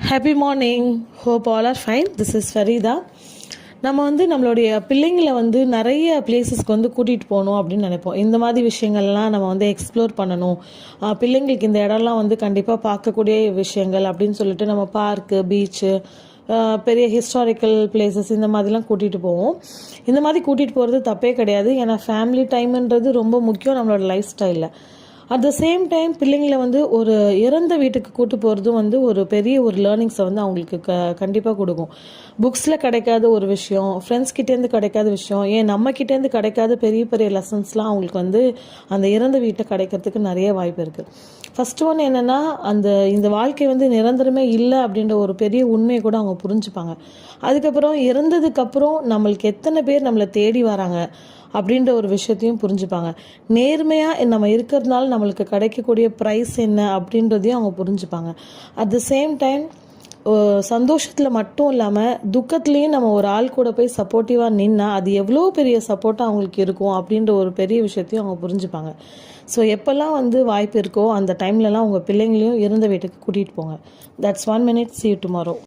Happy morning. Hope all are fine. This is Farida. நம்ம நம்மளுடைய பிள்ளைங்களை நிறைய பிளேசஸ்க்கு கூட்டிகிட்டு போகணும் அப்படின்னு நினைப்போம். இந்த மாதிரி விஷயங்கள்லாம் நம்ம எக்ஸ்ப்ளோர் பண்ணணும், பிள்ளைங்களுக்கு இந்த இடம்லாம் கண்டிப்பாக பார்க்கக்கூடிய விஷயங்கள் அப்படின்னு சொல்லிட்டு நம்ம பார்க்கு, பீச்சு, பெரிய ஹிஸ்டாரிக்கல் பிளேசஸ் இந்த மாதிரிலாம் கூட்டிகிட்டு போவோம். இந்த மாதிரி கூட்டிகிட்டு போகிறது தப்பே கிடையாது. ஏன்னா ஃபேமிலி டைம்ன்றது ரொம்ப முக்கியம் நம்மளோட லைஃப் ஸ்டைலில். அட் த சேம் டைம் பிள்ளைங்களை ஒரு இறந்த வீட்டுக்கு கூட்டு போகிறதும் ஒரு பெரிய ஒரு லேர்னிங்ஸை அவங்களுக்கு கண்டிப்பாக கொடுக்கும். புக்ஸில் கிடைக்காத ஒரு விஷயம், ஃப்ரெண்ட்ஸ் கிட்டேருந்து கிடைக்காத விஷயம், ஏன் நம்மக்கிட்டேருந்து கிடைக்காத பெரிய பெரிய லெசன்ஸ்லாம் அவங்களுக்கு அந்த இறந்த வீட்டை கிடைக்கிறதுக்கு நிறைய வாய்ப்பு இருக்குது. ஃபஸ்ட்டு ஒன்று என்னென்னா, இந்த வாழ்க்கை நிரந்தரமே இல்லை அப்படின்ற ஒரு பெரிய உண்மையை கூட அவங்க புரிஞ்சுப்பாங்க. அதுக்கப்புறம் இறந்ததுக்கப்புறம் நம்மளுக்கு எத்தனை பேர் நம்மளை தேடி வராங்க அப்படின்ற ஒரு விஷயத்தையும் புரிஞ்சுப்பாங்க. நேர்மையாக நம்ம இருக்கிறதுனால நம்மளுக்கு கிடைக்கக்கூடிய ப்ரைஸ் என்ன அப்படின்றதையும் அவங்க புரிஞ்சுப்பாங்க. அட் த சேம் டைம் சந்தோஷத்தில் மட்டும் இல்லாமல் துக்கத்துலேயும் நம்ம ஒரு ஆள் கூட போய் சப்போர்ட்டிவாக நின்னா அது எவ்வளோ பெரிய சப்போர்ட்டாக அவங்களுக்கு இருக்கும் அப்படின்ற ஒரு பெரிய விஷயத்தையும் அவங்க புரிஞ்சுப்பாங்க. ஸோ எப்போல்லாம் வாய்ப்பு இருக்கோ அந்த டைம்லலாம் உங்கள் பிள்ளைங்களையும் இறந்த வீட்டுக்கு கூட்டிகிட்டு போங்க. That's 1 minute. See you tomorrow.